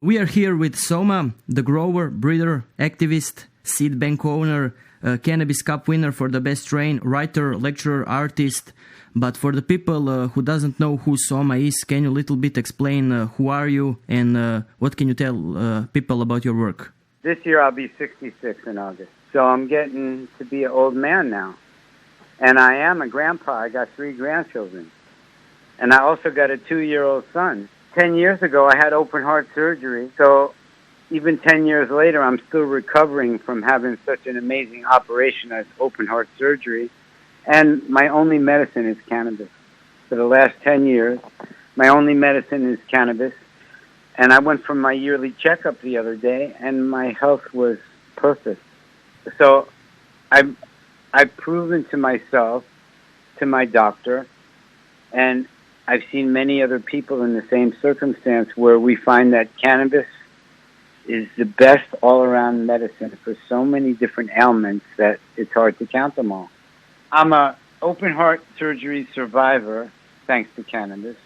We are here with Soma, the grower, breeder, activist, seed bank owner, Cannabis Cup winner for the best strain, writer, lecturer, artist. But for the people who doesn't know who Soma is, can you a little bit explain who are you and what can you tell people about your work? This year I'll be 66 in August. So I'm getting to be an old man now. And I am a grandpa. I got 3 grandchildren. And I also got a 2-year-old son. 10 years ago, I had open heart surgery. So even 10 years later, I'm still recovering from having such an amazing operation as open heart surgery. And my only medicine is cannabis. For the last 10 years, my only medicine is cannabis. And I went for my yearly checkup the other day, and my health was perfect. So I've proven to myself, to my doctor, and I've seen many other people in the same circumstance where we find that cannabis is the best all-around medicine for so many different ailments that it's hard to count them all. I'm a open heart surgery survivor, thanks to cannabis,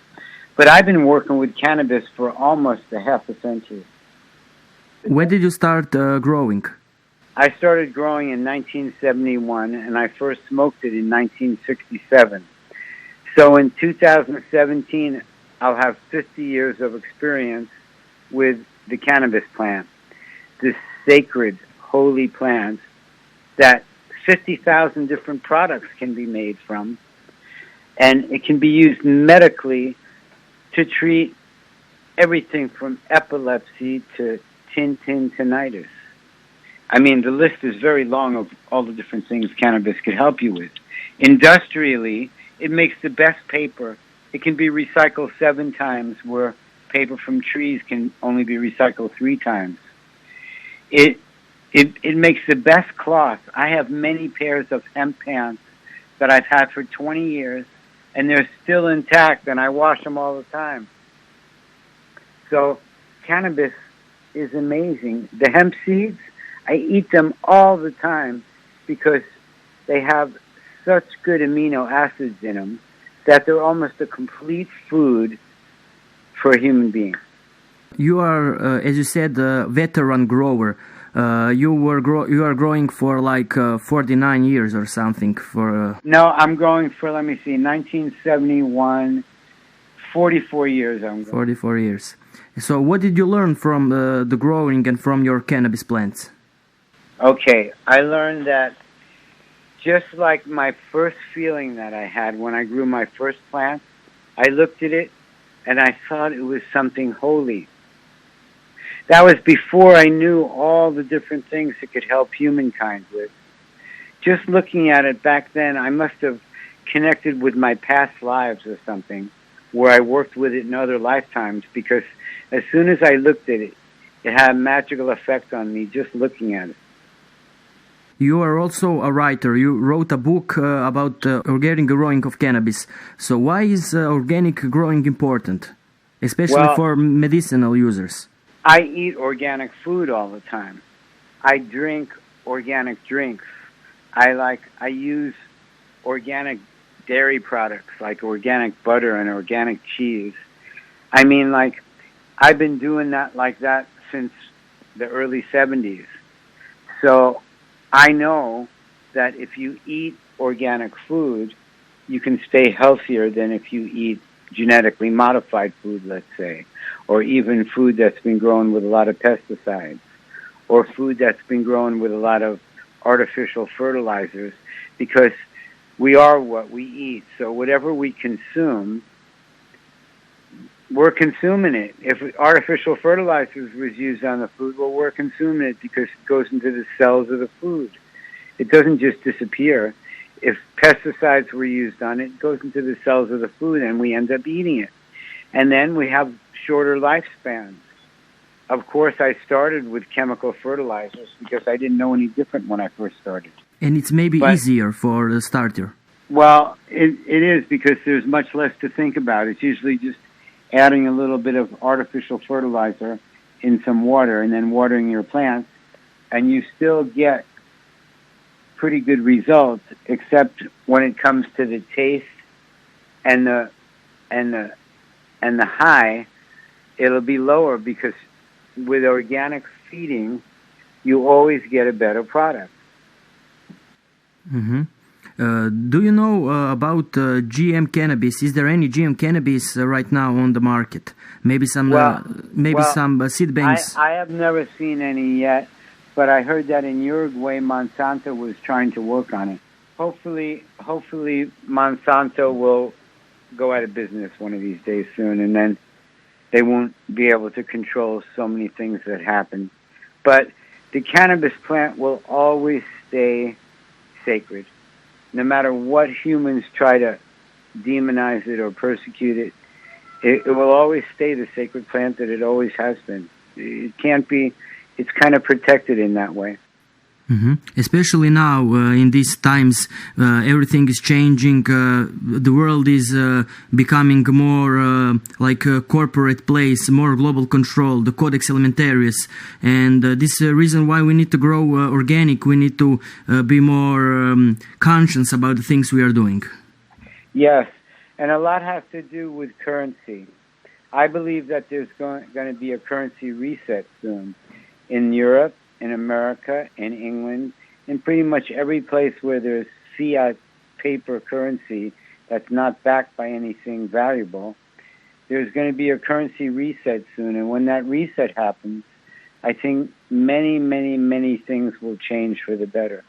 but I've been working with cannabis for almost a half a century. When did you start growing? I started growing in 1971, and I first smoked it in 1967. So in 2017, I'll have 50 years of experience with the cannabis plant, this sacred, holy plant that 50,000 different products can be made from, and it can be used medically to treat everything from epilepsy to tinnitus. I mean, the list is very long of all the different things cannabis could help you with. Industrially, it makes the best paper. It can be recycled 7 times, where paper from trees can only be recycled 3 times. It makes the best cloth. I have many pairs of hemp pants that I've had for 20 years, and they're still intact, and I wash them all the time. So cannabis is amazing. The hemp seeds, I eat them all the time because they have such good amino acids in them that they're almost a complete food for a human being. You are, as you said, a veteran grower. You are growing for like 49 years or something. No, I'm growing for, 1971, 44 years I'm growing. 44 years. So what did you learn from the growing and from your cannabis plants? Okay, I learned that just like my first feeling that I had when I grew my first plant, I looked at it and I thought it was something holy. That was before I knew all the different things it could help humankind with. Just looking at it back then, I must have connected with my past lives or something, where I worked with it in other lifetimes, because as soon as I looked at it, it had a magical effect on me just looking at it. You are also a writer. You wrote a book about organic growing of cannabis. So why is organic growing important, especially for medicinal users? I eat organic food all the time. I drink organic drinks. I use organic dairy products like organic butter and organic cheese. I mean, I've been doing that like that since the early 70s. So I know that if you eat organic food, you can stay healthier than if you eat genetically modified food, let's say, or even food that's been grown with a lot of pesticides, or food that's been grown with a lot of artificial fertilizers, because we are what we eat. So whatever we consume, we're consuming it. If artificial fertilizers was used on the food, well, we're consuming it because it goes into the cells of the food. It doesn't just disappear. If pesticides were used on it, it goes into the cells of the food and we end up eating it. And then we have shorter lifespans. Of course, I started with chemical fertilizers because I didn't know any different when I first started. And it's maybe easier for the starter. Well, it is, because there's much less to think about. It's usually just adding a little bit of artificial fertilizer in some water and then watering your plants, and you still get pretty good results, except when it comes to the taste and the high, it'll be lower because with organic feeding, you always get a better product. Mm-hmm. Do you know about GM cannabis? Is there any GM cannabis right now on the market? Maybe some some seed banks. I have never seen any yet, but I heard that in Uruguay, Monsanto was trying to work on it. Hopefully, Monsanto will go out of business one of these days soon, and then they won't be able to control so many things that happen. But the cannabis plant will always stay sacred. No matter what humans try to demonize it or persecute it, it will always stay the sacred plant that it always has been. It can't be, it's kind of protected in that way. Mm-hmm. Especially now, in these times, everything is changing. The world is becoming more like a corporate place, more global control, the Codex Alimentarius. And this is the reason why we need to grow organic. We need to be more conscious about the things we are doing. Yes, and a lot has to do with currency. I believe that there's going to be a currency reset soon in Europe, in America, in England, in pretty much every place where there's fiat paper currency that's not backed by anything valuable. There's going to be a currency reset soon, and when that reset happens, I think many, many, many things will change for the better.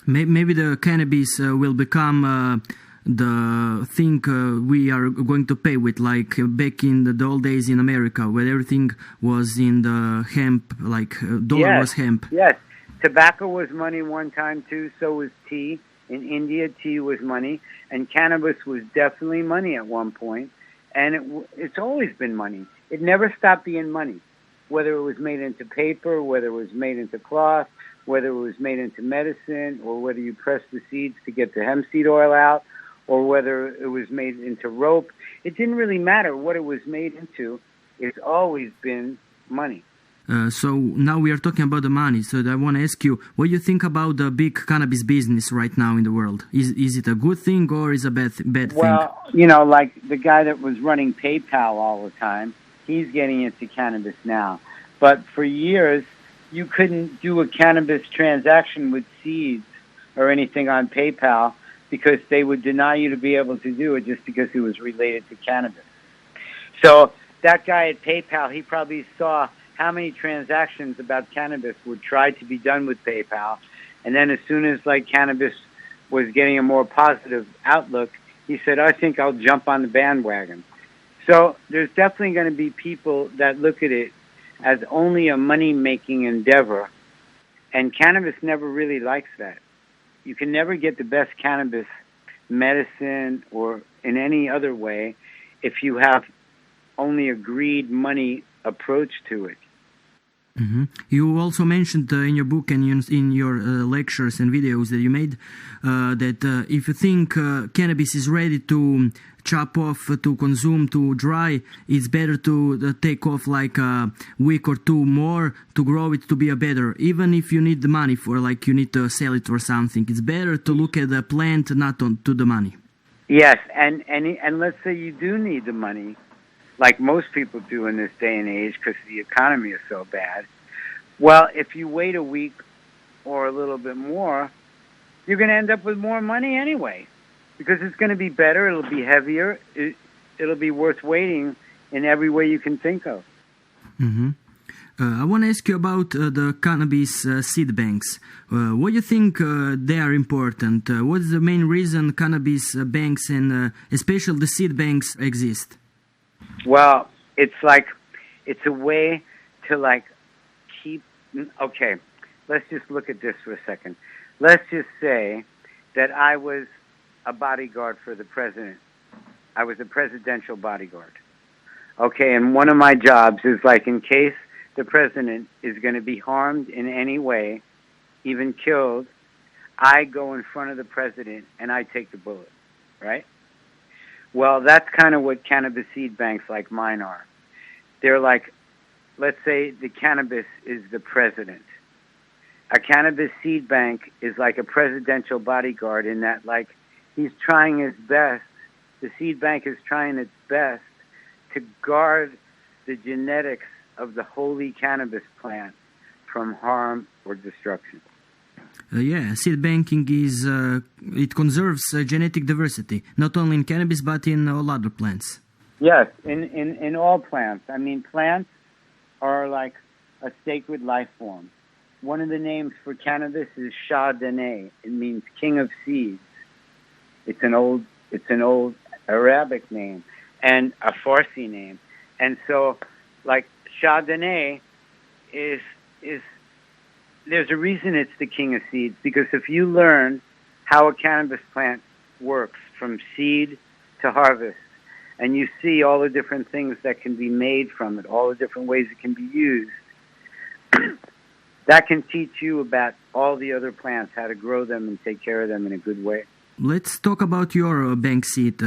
Maybe the cannabis will become the thing we are going to pay with, like back in the old days in America, where everything was in the hemp, like dollar was hemp. Yes, tobacco was money one time too, so was tea. In India, tea was money, and cannabis was definitely money at one point, and it's always been money. It never stopped being money, whether it was made into paper, whether it was made into cloth, whether it was made into medicine, or whether you pressed the seeds to get the hemp seed oil out, or whether it was made into rope. It didn't really matter what it was made into. It's always been money. So now we are talking about the money. So I want to ask you, what do you think about the big cannabis business right now in the world? Is it a good thing or is it a bad thing? Well, you know, like the guy that was running PayPal all the time, he's getting into cannabis now. But for years, you couldn't do a cannabis transaction with seeds or anything on PayPal, because they would deny you to be able to do it just because it was related to cannabis. So that guy at PayPal, he probably saw how many transactions about cannabis would try to be done with PayPal. And then as soon as like cannabis was getting a more positive outlook, he said, I think I'll jump on the bandwagon. So there's definitely going to be people that look at it as only a money-making endeavor. And cannabis never really likes that. You can never get the best cannabis medicine or in any other way if you have only a greed money approach to it. Mm-hmm. You also mentioned in your book and in your lectures and videos that you made that if you think cannabis is ready to chop off, to consume, to dry, it's better to take off like a week or two more to grow it to be a better. Even if you need the money for, like, you need to sell it or something, it's better to look at the plant, not to the money. Yes, and let's say you do need the money, like most people do in this day and age because the economy is so bad. Well, if you wait a week or a little bit more, you're going to end up with more money anyway, because it's going to be better, it'll be heavier, it'll be worth waiting in every way you can think of. Mm-hmm. I want to ask you about the cannabis seed banks. What do you think they are important? What is the main reason cannabis banks and especially the seed banks exist? Well, it's a way to keep, okay, let's just look at this for a second. Let's just say that I was a bodyguard for the president. I was a presidential bodyguard. Okay, and one of my jobs is in case the president is going to be harmed in any way, even killed, I go in front of the president and I take the bullet, right? Well, that's kind of what cannabis seed banks like mine are. They're let's say the cannabis is the president. A cannabis seed bank is like a presidential bodyguard in that, he's trying his best, the seed bank is trying its best to guard the genetics of the holy cannabis plant from harm or destruction. Seed banking is it conserves genetic diversity, not only in cannabis but in all other plants. Yes, in all plants. I mean, plants are like a sacred life form. One of the names for cannabis is Chardonnay. It means king of seeds. It's an old Arabic name and a Farsi name. And so, like, Chardonnay is there's a reason it's the king of seeds, because if you learn how a cannabis plant works from seed to harvest, and you see all the different things that can be made from it, all the different ways it can be used, that can teach you about all the other plants, how to grow them and take care of them in a good way. Let's talk about your bank seed.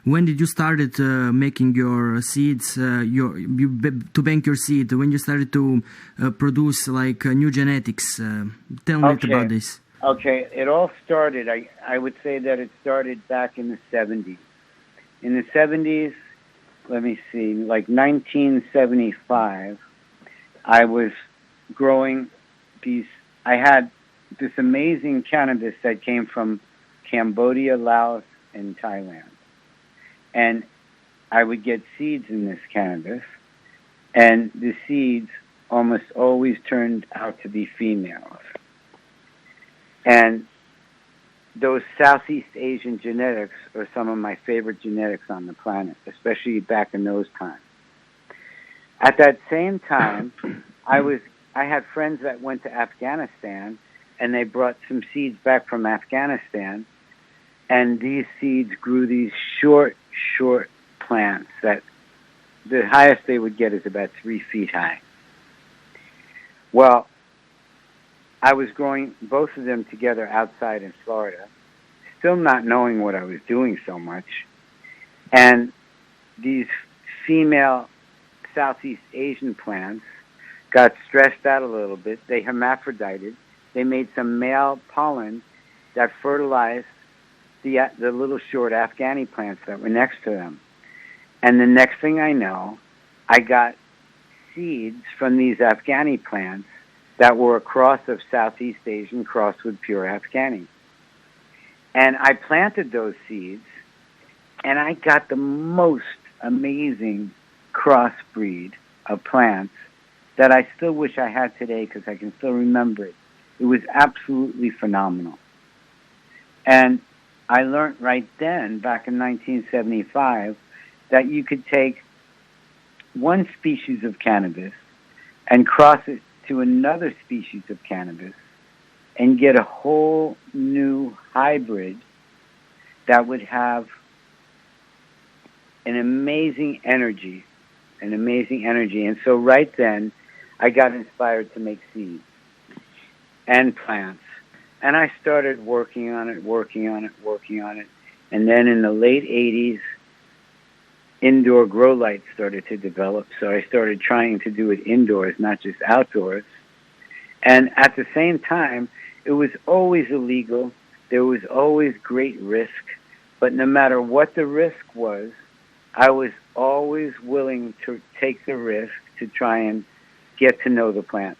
When did you started making your seeds? To bank your seed? When you started to produce like new genetics? Tell me about this. Okay, it all started. I would say that it started back in the 70s. In the 70s, let me see, like 1975, I was growing these. I had this amazing cannabis that came from Cambodia, Laos, and Thailand. And I would get seeds in this cannabis, and the seeds almost always turned out to be females. And those Southeast Asian genetics are some of my favorite genetics on the planet, especially back in those times. At that same time, I had friends that went to Afghanistan, and they brought some seeds back from Afghanistan. And these seeds grew these short plants that the highest they would get is about 3 feet high. Well, I was growing both of them together outside in Florida, still not knowing what I was doing so much. And these female Southeast Asian plants got stressed out a little bit. They hermaphrodited. They made some male pollen that fertilized the little short Afghani plants that were next to them. And the next thing I know, I got seeds from these Afghani plants that were a cross of Southeast Asian crossed with pure Afghani. And I planted those seeds, and I got the most amazing crossbreed of plants that I still wish I had today, because I can still remember it. It was absolutely phenomenal. And I learned right then, back in 1975, that you could take one species of cannabis and cross it to another species of cannabis and get a whole new hybrid that would have an amazing energy. And so right then, I got inspired to make seeds and plants. And I started working on it. And then in the late 80s, indoor grow lights started to develop. So I started trying to do it indoors, not just outdoors. And at the same time, it was always illegal. There was always great risk. But no matter what the risk was, I was always willing to take the risk to try and get to know the plant.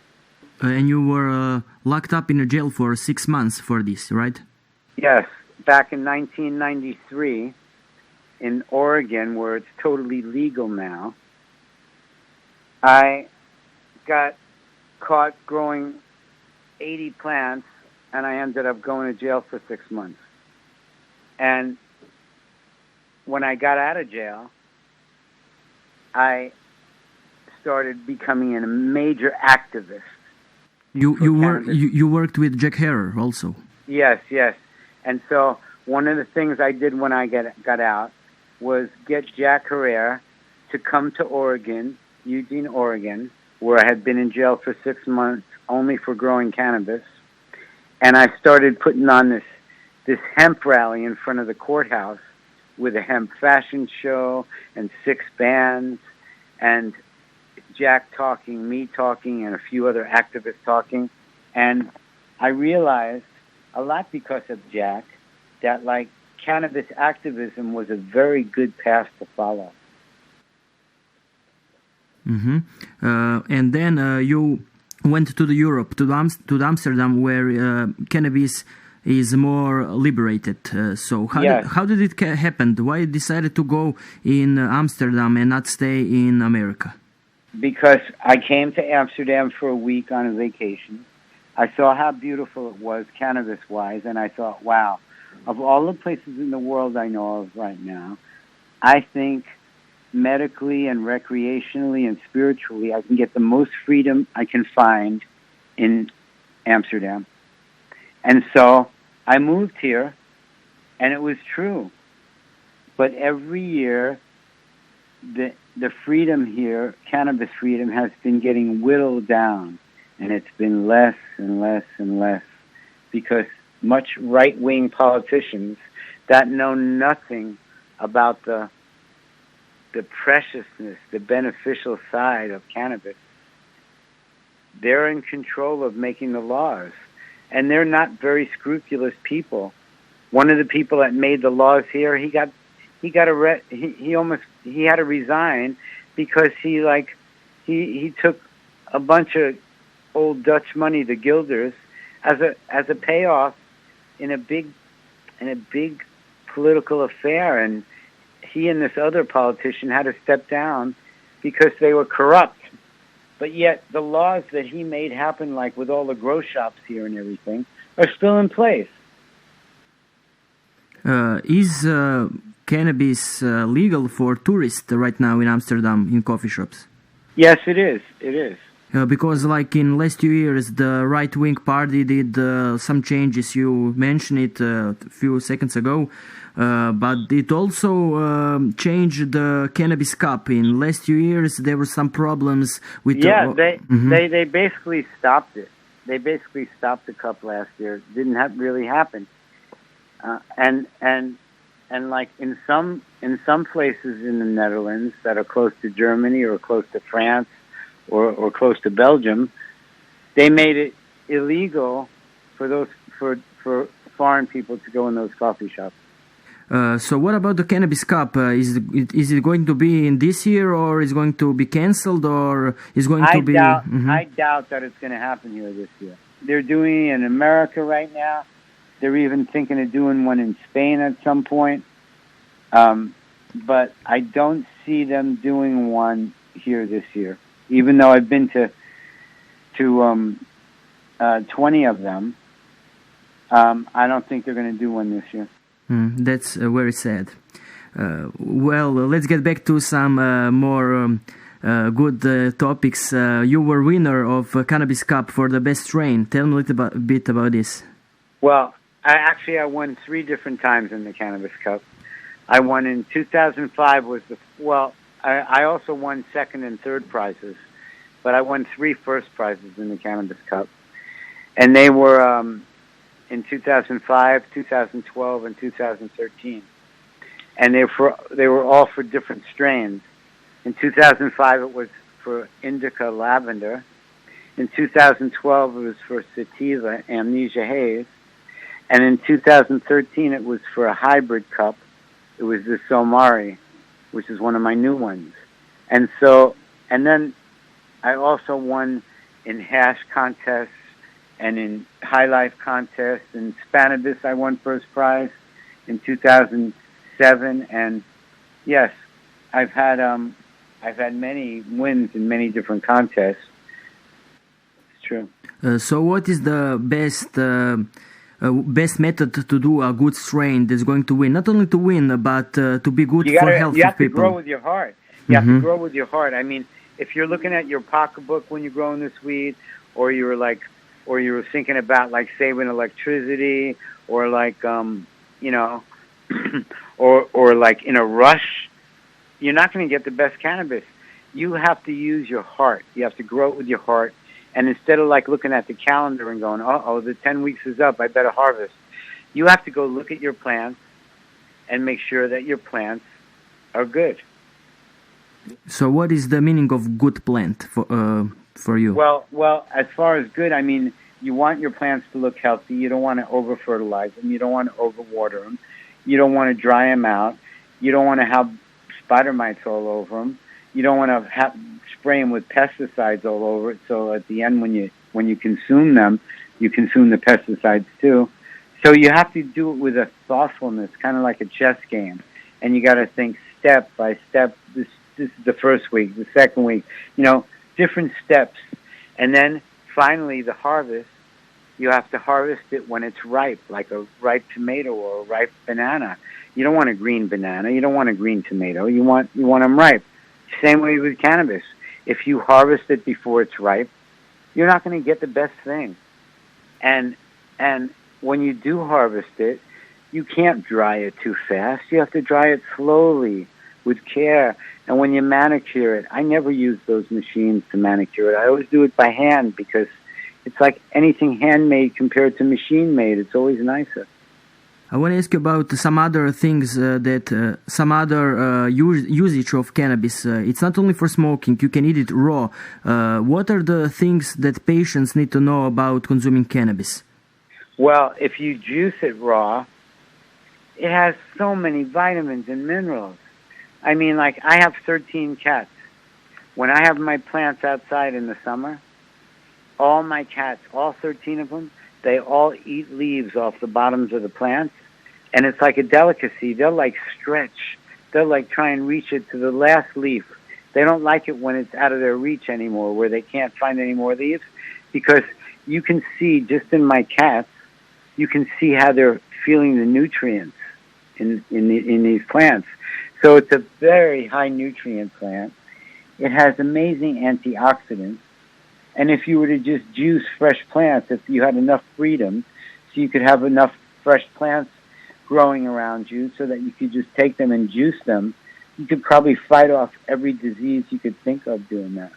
And you were locked up in a jail for 6 months for this, right? Yes, back in 1993 in Oregon, where it's totally legal now, I got caught growing 80 plants, and I ended up going to jail for 6 months. And when I got out of jail, I started becoming a major activist. You worked with Jack Harlow also. Yes. And so one of the things I did when I got out was get Jack Harlow to come to Oregon, Eugene, Oregon, where I had been in jail for 6 months only for growing cannabis. And I started putting on this hemp rally in front of the courthouse with a hemp fashion show and 6 bands and Jack talking, me talking, and a few other activists talking. And I realized, a lot because of Jack, that like cannabis activism was a very good path to follow. Mm-hmm. And then you went to the Europe, to Amsterdam, where cannabis is more liberated. So how did it happen? Why you decided to go in Amsterdam and not stay in America? Because I came to Amsterdam for a week on a vacation. I saw how beautiful it was, cannabis-wise, and I thought, wow, of all the places in the world I know of right now, I think medically and recreationally and spiritually, I can get the most freedom I can find in Amsterdam. And so I moved here, and it was true. But every year, the freedom here, cannabis freedom, has been getting whittled down, and it's been less and less and less because much right-wing politicians that know nothing about the preciousness, the beneficial side of cannabis, they're in control of making the laws, and they're not very scrupulous people. One of the people that made the laws here, he had to resign because he took a bunch of old Dutch money, the guilders, as a payoff in a big political affair, and he and this other politician had to step down because they were corrupt. But yet the laws that he made happen, like with all the grow shops here and everything, are still in place. Is cannabis legal for tourists right now in Amsterdam in coffee shops? Yes, it is. It is. Because like in last 2 years, the right-wing party did some changes. You mentioned it a few seconds ago, but it also changed the Cannabis Cup. In last 2 years, there were some problems with. They basically stopped it. They basically stopped the cup last year. It didn't really happen, and like in some places in the Netherlands that are close to Germany or close to France. Or close to Belgium, they made it illegal for foreign people to go in those coffee shops. So what about the Cannabis Cup? Is it going to be in this year, or is it going to be cancelled, or is going to be? I doubt that it's going to happen here this year. They're doing it in America right now. They're even thinking of doing one in Spain at some point. But I don't see them doing one here this year. Even though I've been to 20 of them, I don't think they're going to do one this year. That's very sad. Well, let's get back to some more good topics. You were winner of Cannabis Cup for the best strain. Tell me a little bit about this. Well, I won 3 different times in the Cannabis Cup. I won in 2005 I also won second and third prizes, but I won 3 first prizes in the Cannabis Cup. And they were in 2005, 2012, and 2013. And they were all for different strains. In 2005, it was for Indica Lavender. In 2012, it was for Sativa Amnesia Haze. And in 2013, it was for a hybrid cup. It was the Somari, which is one of my new ones. And then I also won in hash contests and in high life contests. In Cannabis, I won first prize in 2007. And yes, I've had many wins in many different contests. It's true. So what is the best method to do a good strain that's going to win? Not only to win, but to be good for health of people. You have to grow with your heart. You have to grow with your heart. I mean, if you're looking at your pocketbook when you're growing this weed, or you were thinking about like saving electricity, or like or like in a rush, you're not going to get the best cannabis. You have to use your heart. You have to grow it with your heart. And instead of like looking at the calendar and going, the 10 weeks is up, I better harvest. You have to go look at your plants and make sure that your plants are good. So what is the meaning of good plant for you? Well, as far as good, I mean, you want your plants to look healthy. You don't want to over-fertilize them. You don't want to over-water them. You don't want to dry them out. You don't want to have spider mites all over them. you don't want to spray them with pesticides all over it. So at the end, when you consume them, you consume the pesticides too. So you have to do it with a thoughtfulness, kind of like a chess game, and you got to think step by step. This is the first week, the second week, different steps, and then finally the harvest. You have to harvest it when it's ripe, like a ripe tomato or a ripe banana. You don't want a green banana. You don't want a green tomato. You want them ripe. Same way with cannabis. If you harvest it before it's ripe, you're not going to get the best thing. And when you do harvest it, you can't dry it too fast. You have to dry it slowly with care. And when you manicure it, I never use those machines to manicure it. I always do it by hand because it's like anything handmade compared to machine-made. It's always nicer. I want to ask you about some other things some other usage of cannabis. It's not only for smoking. You can eat it raw. What are the things that patients need to know about consuming cannabis? Well, if you juice it raw, it has so many vitamins and minerals. I mean, like, I have 13 cats. When I have my plants outside in the summer, all my cats, all 13 of them, they all eat leaves off the bottoms of the plants, and it's like a delicacy. They'll, like, stretch. They'll, like, try and reach it to the last leaf. They don't like it when it's out of their reach anymore, where they can't find any more leaves, because you can see, just in my cats, you can see how they're feeling the nutrients in these plants. So it's a very high nutrient plant. It has amazing antioxidants. And if you were to just juice fresh plants, if you had enough freedom, so you could have enough fresh plants growing around you so that you could just take them and juice them, you could probably fight off every disease you could think of doing that.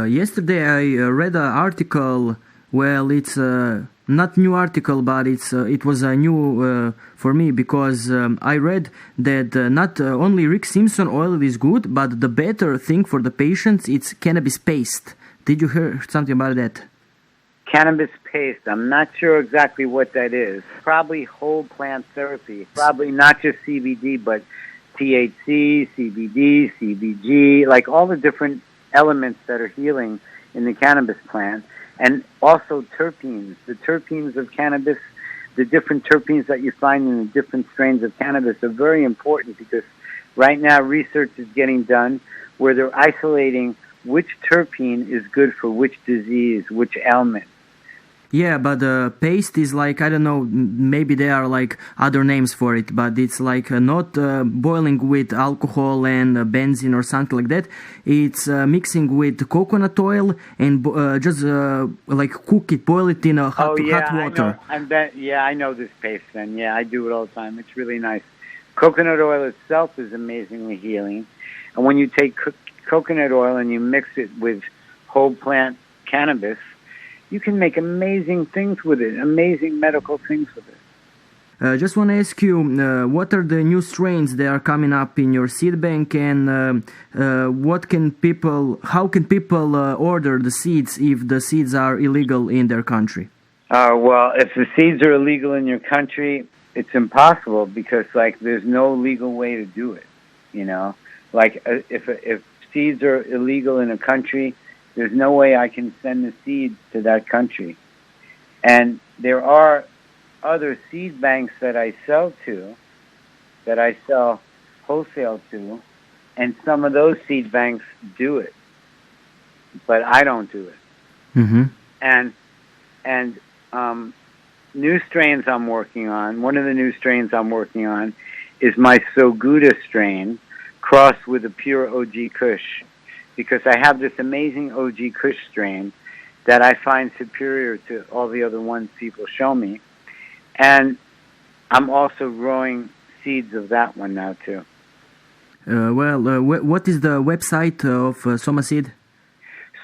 Yesterday I read an article. Well, it's not new article, but it was new for me because I read that not only Rick Simpson oil is good, but the better thing for the patients, it's cannabis paste. Did you hear something about that? Cannabis paste. I'm not sure exactly what that is. Probably whole plant therapy. Probably not just CBD, but THC, CBD, CBG, like all the different elements that are healing in the cannabis plant. And also terpenes. The terpenes of cannabis, the different terpenes that you find in the different strains of cannabis are very important because right now research is getting done where they're isolating which terpene is good for which disease, which ailment. Yeah, but the paste is like, I don't know, maybe there are like other names for it, but it's like not boiling with alcohol and benzene or something like that. It's mixing with coconut oil and just like cook it, boil it in hot water. I know this paste then. Yeah, I do it all the time. It's really nice. Coconut oil itself is amazingly healing. And when you take coconut oil and you mix it with whole plant cannabis, you can make amazing things with it, amazing medical things with it. Just want to ask you, what are the new strains that are coming up in your seed bank, and how can people order the seeds if the seeds are illegal in their country? Well, if the seeds are illegal in your country, it's impossible because, like, there's no legal way to do it, Like, if seeds are illegal in a country, there's no way I can send the seeds to that country. And there are other seed banks that I sell wholesale to, and some of those seed banks do it, but I don't do it. Mm-hmm. And new strains I'm working on, one of the new strains I'm working on is my Soguda strain crossed with a pure OG Kush, because I have this amazing OG Kush strain that I find superior to all the other ones people show me. And I'm also growing seeds of that one now, too. What is the website of Soma Seed?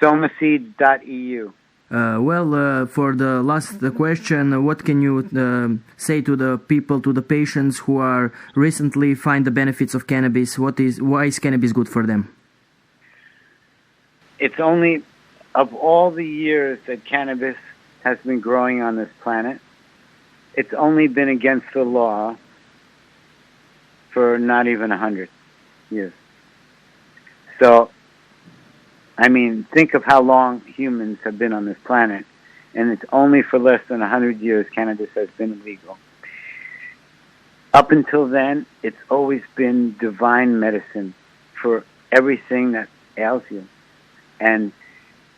Somaseeds.eu. For the last question, what can you say to the people, to the patients who are recently find the benefits of cannabis? Why is cannabis good for them? It's only, of all the years that cannabis has been growing on this planet, it's only been against the law for not even 100 years. So, I mean, think of how long humans have been on this planet, and it's only for less than 100 years cannabis has been illegal. Up until then, it's always been divine medicine for everything that ails you. And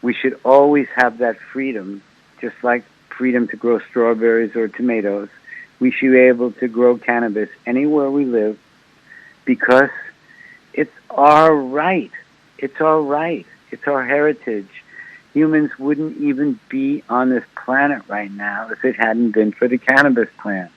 we should always have that freedom, just like freedom to grow strawberries or tomatoes. We should be able to grow cannabis anywhere we live because it's our right. It's our right. It's our heritage. Humans wouldn't even be on this planet right now if it hadn't been for the cannabis plant.